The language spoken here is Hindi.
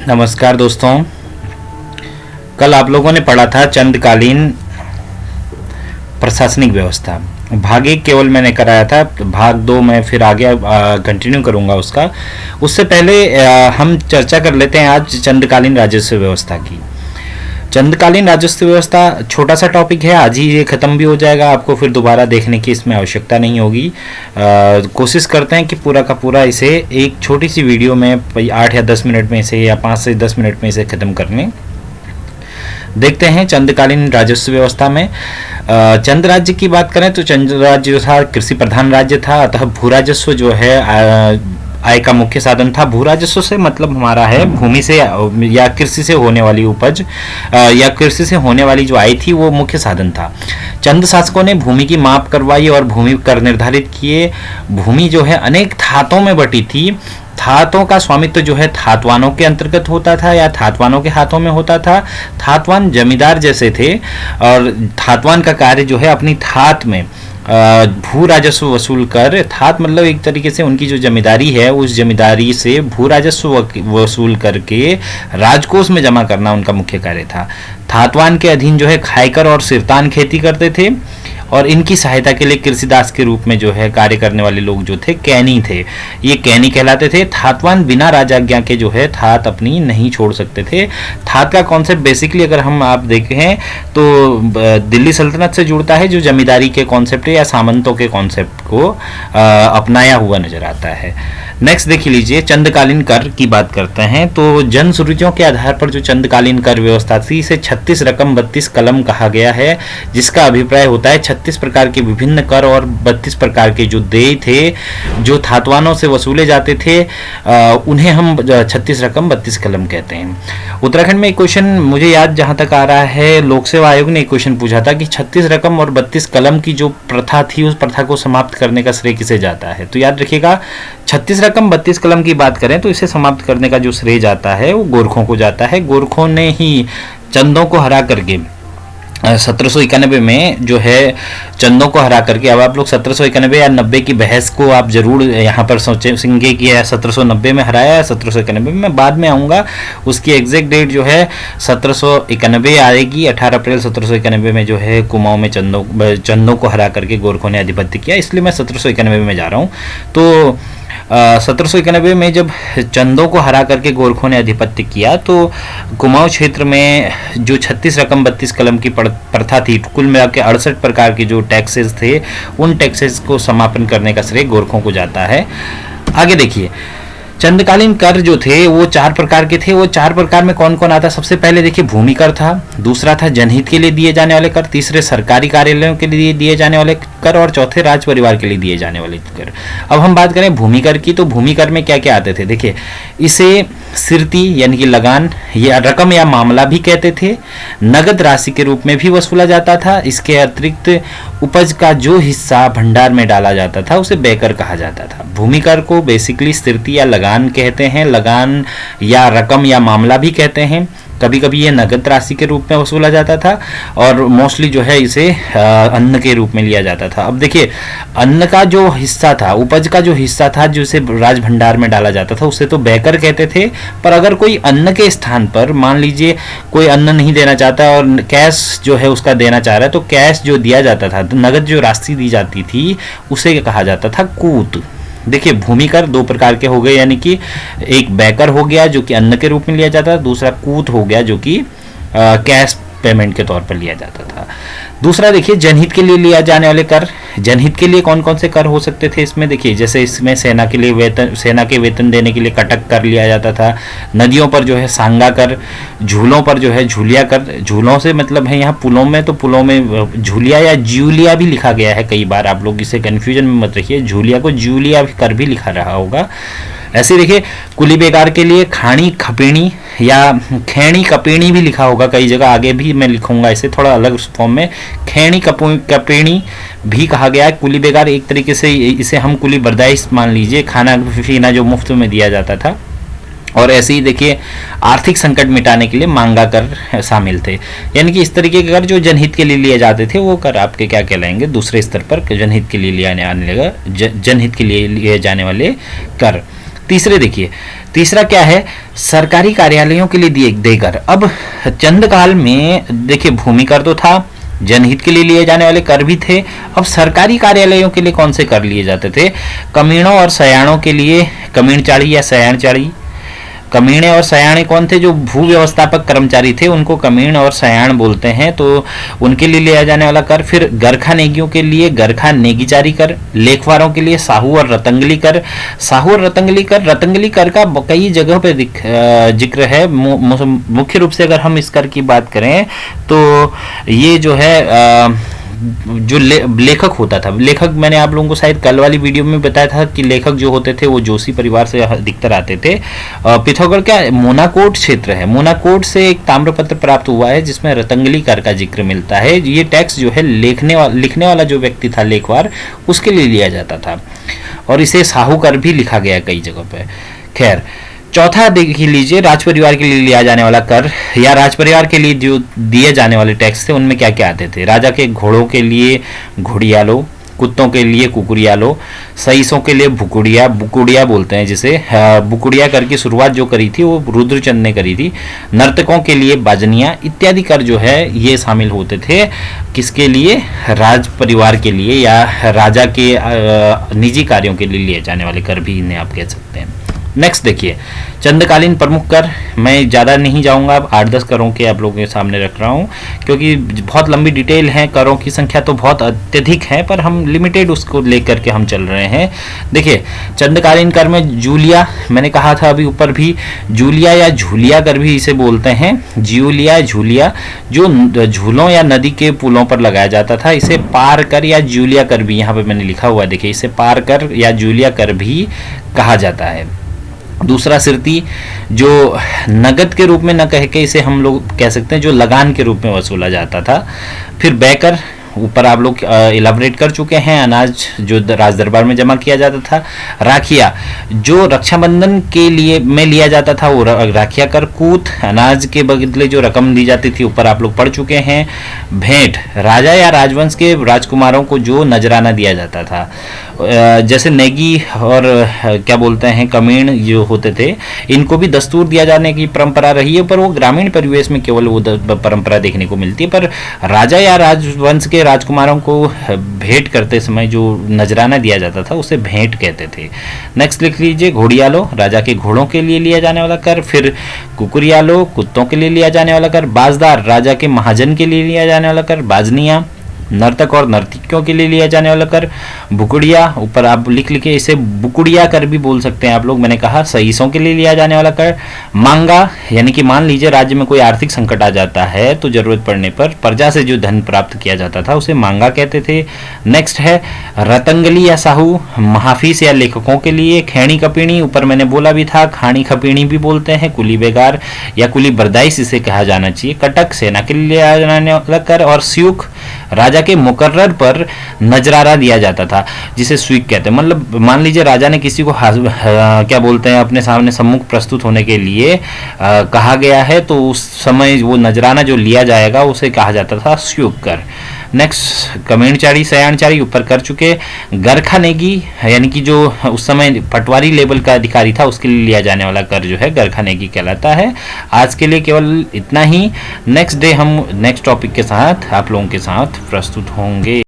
नमस्कार दोस्तों। कल आप लोगों ने पढ़ा था चंद्रकालीन प्रशासनिक व्यवस्था। भाग एक केवल मैंने कराया था, भाग दो मैं फिर आगे कंटिन्यू करूंगा उसका। उससे पहले हम चर्चा कर लेते हैं आज चंद्रकालीन राजस्व व्यवस्था की। चंद्रकालीन राजस्व व्यवस्था छोटा सा टॉपिक है, आज ही ये ख़त्म भी हो जाएगा, आपको फिर दोबारा देखने की इसमें आवश्यकता नहीं होगी। कोशिश करते हैं कि पूरा का पूरा इसे एक छोटी सी वीडियो में 8 या 10 मिनट में इसे या 5 से 10 मिनट में इसे ख़त्म कर लें। देखते हैं चंद्रकालीन राजस्व व्यवस्था में चंद राज्य की बात करें तो चंद राज्य जो था कृषि प्रधान राज्य था, अतः भू राजस्व जो है आय का मुख्य साधन था। भू राजस्व से मतलब हमारा है भूमि से या कृषि से होने वाली उपज या कृषि से होने वाली जो आय थी वो मुख्य साधन था। चंद शासकों ने भूमि की माप करवाई और भूमि कर निर्धारित किए। भूमि जो है अनेक थातों में बटी थी। थातों का स्वामित्व जो है थातवानों के अंतर्गत होता था या थातवानों के हाथों में होता था। थातवान जमींदार जैसे थे और थातवान का कार्य जो है अपनी थात में भू राजस्व वसूल कर, थात मतलब एक तरीके से उनकी जो जमींदारी है उस जमींदारी से भू राजस्व वसूल करके राजकोष में जमा करना उनका मुख्य कार्य था। थातवान के अधीन जो है खायकर और सिरतान खेती करते थे और इनकी सहायता के लिए कृषिदास के रूप में जो है कार्य करने वाले लोग जो थे कैनी थे, ये कैनी कहलाते थे। थातवान बिना राजाज्ञा के जो है थात अपनी नहीं छोड़ सकते थे। थात का कॉन्सेप्ट बेसिकली अगर हम आप देखें तो दिल्ली सल्तनत से जुड़ता है, जो जमींदारी के कॉन्सेप्ट या सामंतों के कॉन्सेप्ट को अपनाया हुआ नजर आता है। नेक्स्ट देख लीजिए, चंद्रकालीन कर की बात करते हैं तो जन सुरुचियों के आधार पर जो चंद्रकालीन कर व्यवस्था थी इसे 36 रकम 32 कलम कहा गया है, जिसका अभिप्राय होता है 36 प्रकार के विभिन्न कर और 32 प्रकार के जो देय थे जो थातवानों से वसूले जाते थे उन्हें हम 36 रकम 32 कलम कहते हैं। उत्तराखंड में एक क्वेश्चन मुझे याद जहां तक आ रहा है, लोक सेवा आयोग ने एक क्वेश्चन पूछा था कि 36 रकम और 32 कलम की जो प्रथा थी उस प्रथा को समाप्त करने का श्रेय किसे जाता है। तो याद रखिएगा 36 रकम 32 कलम की बात करें तो इसे समाप्त करने का जो श्रेय जाता है वो गोरखों को जाता है। गोरखों ने ही चंदों को हरा करके 1791 में जो है चंदों को हरा करके, अब आप लोग 1791 या 90 की बहस को आप जरूर यहाँ पर सोचेंगे कि 1790 में हराया या 1791 में, बाद में आऊँगा उसकी एग्जैक्ट डेट जो है 1791 आएगी। 18 अप्रैल 1791 में जो है कुमाऊं में चंदों को हरा करके गोरखों ने आधिपत्य किया, इसलिए मैं 1791 में जा रहा हूँ। तो 1791 में जब चंदों को हरा करके गोरखों ने आधिपत्य किया तो कुमाऊं क्षेत्र में जो 36 रकम 32 कलम की प्रथा थी, कुल मिला के 68 प्रकार के जो टैक्सेस थे उन टैक्सेस को समापन करने का श्रेय गोरखों को जाता है। आगे देखिए, चंद्रकालीन कर जो थे वो 4 प्रकार के थे। वो 4 प्रकार में कौन कौन आता? सबसे पहले देखिए भूमि कर था, दूसरा था जनहित के लिए दिए जाने वाले कर, तीसरे सरकारी कार्यालयों के लिए दिए जाने वाले कर और चौथे राज परिवार के लिए दिए जाने वाले कर। अब हम बात करें भूमि कर की तो भूमि कर में क्या क्या आते थे, देखिए इसे सिरती यानी कि लगान या रकम या मामला भी कहते थे। नगद राशि के रूप में भी वसूला जाता था। इसके अतिरिक्त उपज का जो हिस्सा भंडार में डाला जाता था उसे बेकर कहा जाता था। भूमि कर को बेसिकली सिरती या लगान कहते हैं, लगान या रकम या मामला भी कहते हैं। कभी कभी ये नगद राशि के रूप में वसूला जाता था और मोस्टली जो है इसे अन्न के रूप में लिया जाता था। अब देखिए अन्न का जो हिस्सा था, उपज का जो हिस्सा था जिसे राज भंडार में डाला जाता था उसे तो बेकर कहते थे। पर अगर कोई अन्न के स्थान पर मान लीजिए कोई अन्न नहीं देना चाहता और कैश जो है उसका देना चाह रहा है, तो कैश जो दिया जाता था, नगद जो राशि दी जाती थी उसे कहा जाता था कूत। देखिए भूमि कर 2 प्रकार के हो गए, यानी कि एक बेकर हो गया जो कि अन्न के रूप में लिया जाता था, दूसरा कूत हो गया जो कि कैश पेमेंट के तौर पर लिया जाता था। दूसरा देखिए जनहित के लिए लिया जाने वाले कर। जनहित के लिए कौन कौन से कर हो सकते थे इसमें, देखिए जैसे इसमें सेना के लिए वेतन, सेना के वेतन देने के लिए कटक कर लिया जाता था। नदियों पर जो है सांगा कर, झूलों पर जो है झूलिया कर। झूलों से मतलब है यहाँ पुलों में, तो पुलों में झूलिया या ज्यूलिया भी लिखा गया है कई बार, आप लोग इसे कन्फ्यूजन में मत रखिए, झूलिया को ज्यूलिया कर भी लिखा रहा होगा। ऐसे देखिए कुली बेगार के लिए खाणी खपेणी या खैणी कपेणी भी लिखा होगा कई जगह, आगे भी मैं लिखूंगा इसे थोड़ा अलग फॉर्म में। खैणी कपेणी भी कहा गया है। कुली बेगार एक तरीके से इसे हम कुली बर्दाइश मान लीजिए, खाना पीना जो मुफ्त में दिया जाता था। और ऐसे ही देखिए आर्थिक संकट मिटाने के लिए मांगा कर शामिल थे, यानी कि इस तरीके के कर जो जनहित के लिए लिए जाते थे वो कर आपके क्या कहलाएंगे, दूसरे स्तर पर जनहित के लिए लिया आने लगा, जनहित के लिए लिए जाने वाले कर। तीसरे देखिए तीसरा क्या है, सरकारी कार्यालयों के लिए दिए दे कर। अब चंद काल में देखिए भूमि कर तो था, जनहित के लिए लिए जाने वाले कर भी थे। अब सरकारी कार्यालयों के लिए कौन से कर लिए जाते थे, कमीणों और सयाणों के लिए कमीण चाड़ी या सयाण चाड़ी। कमीणे और सयाणे कौन थे, जो भू व्यवस्थापक कर्मचारी थे उनको कमीण और सयाण बोलते हैं, तो उनके लिए लिया जाने वाला कर। फिर गरखा नेगियों के लिए गरखा नेगीचारी कर, लेखवारों के लिए साहू और रतंगली कर। साहू और रतंगली कर का कई जगहों पे जिक्र है। मुख्य रूप से अगर हम इस कर की बात करें तो ये जो है जो लेखक होता था, लेखक मैंने आप लोगों को शायद कल वाली वीडियो में बताया था कि लेखक जो होते थे वो जोशी परिवार से अधिकतर आते थे। पिथौरागढ़ का मोनाकोट क्षेत्र है, मोनाकोट से एक ताम्रपत्र प्राप्त हुआ है जिसमें रतंगली कर का जिक्र मिलता है। ये टैक्स जो है लिखने वाला जो व्यक्ति था लेखवार, उसके लिए लिया जाता था और इसे साहू कर भी लिखा गया कई जगह पे। खैर, चौथा देख लीजिए, राज परिवार के लिए लिया जाने वाला कर या राज परिवार के लिए जो दिए जाने वाले टैक्स थे उनमें क्या क्या आते थे। राजा के घोड़ों के लिए घुड़ियालो, कुत्तों के लिए कुकुरियालो, सईसों के लिए बुकुड़िया बोलते हैं जिसे। बुकुड़िया कर की शुरुआत जो करी थी वो रुद्रचंद ने करी थी। नर्तकों के लिए बाजनिया इत्यादि कर जो है ये शामिल होते थे। किसके लिए, राज परिवार के लिए या राजा के निजी कार्यों के लिए लिए जाने वाले कर भी इन्हें आप कह सकते हैं। नेक्स्ट देखिए, चंद्रकालीन प्रमुख कर। मैं ज़्यादा नहीं जाऊंगा, 8-10 करों के आप लोगों के सामने रख रहा हूं क्योंकि बहुत लंबी डिटेल है, करों की संख्या तो बहुत अत्यधिक है पर हम लिमिटेड उसको लेकर के हम चल रहे हैं। देखिए, चंद्रकालीन कर में जूलिया, मैंने कहा था अभी ऊपर भी, जूलिया या झूलिया कर भी इसे बोलते हैं। जूलिया झूलिया जो झूलों या नदी के पुलों पर लगाया जाता था, इसे पार कर या जूलिया कर भी, यहाँ पे मैंने लिखा हुआ देखिए, इसे पार कर या जूलिया कर भी कहा जाता है। दूसरा सिरती, जो नगद के रूप में न कह के इसे हम लोग कह सकते हैं जो लगान के रूप में वसूला जाता था। फिर बैकर, ऊपर आप लोग इलाबरेट कर चुके हैं, अनाज जो राज दरबार में जमा किया जाता था। राखिया, जो रक्षाबंधन के लिए में लिया जाता था वो राखिया कर। कूत, अनाज के बदले जो रकम दी जाती थी, ऊपर आप लोग पढ़ चुके हैं। भेंट, राजा या राजवंश के राजकुमारों को जो नजराना दिया जाता था, जैसे नेगी और क्या बोलते हैं कमीण जो होते थे, इनको भी दस्तूर दिया जाने की परंपरा रही है, पर वो ग्रामीण परिवेश में केवल वो परंपरा देखने को मिलती है। पर राजा या राजवंश के राजकुमारों को भेंट करते समय जो नजराना दिया जाता था उसे भेंट कहते थे। नेक्स्ट लिख लीजिए, घोड़ियालो, राजा के घोड़ों के लिए लिया जाने वाला कर। फिर कुकुरियालो, कुत्तों के लिए लिया जाने वाला कर। बाजदार, राजा के महाजन के लिए लिया जाने वाला कर। बाजनिया, नर्तक और नर्तकियों के लिए लिया जाने वाला कर। बुकुड़िया, ऊपर आप लिख इसे बुकुड़िया कर भी बोल सकते हैं आप लोग, मैंने कहा। सईसों के लिए लिया जाने वाला कर। मांगा, यानी कि मान लीजिए राज्य में कोई आर्थिक संकट आ जाता है तो जरूरत पड़ने पर प्रजा से जो धन प्राप्त किया जाता था उसे मांगा कहते थे। नेक्स्ट है रतंगली या साहू, महाफिस या लेखकों के लिए। खैणी कपीणी, ऊपर मैंने बोला भी था, खानी खपीणी भी बोलते हैं। कुली बेगार या कुली बरदाइश इसे कहा जाना चाहिए। कटक, सेना के लिए लिया जाने वाला कर। और स्यूक, राजा के मुकर्रर पर नजराना दिया जाता था जिसे स्वीक कहते हैं। मतलब मान लीजिए राजा ने किसी को क्या बोलते हैं अपने सामने सम्मुख प्रस्तुत होने के लिए कहा गया है तो उस समय वो नजराना जो लिया जाएगा उसे कहा जाता था स्यूक कर। नेक्स्ट कमीणचारी सयाणचारी ऊपर कर चुके। गरखा नेगी, यानी कि जो उस समय पटवारी लेवल का अधिकारी था उसके लिए लिया जाने वाला कर जो है गरखा नेगी कहलाता है। आज के लिए केवल इतना ही। नेक्स्ट डे हम नेक्स्ट टॉपिक के साथ आप लोगों के साथ प्रस्तुत होंगे।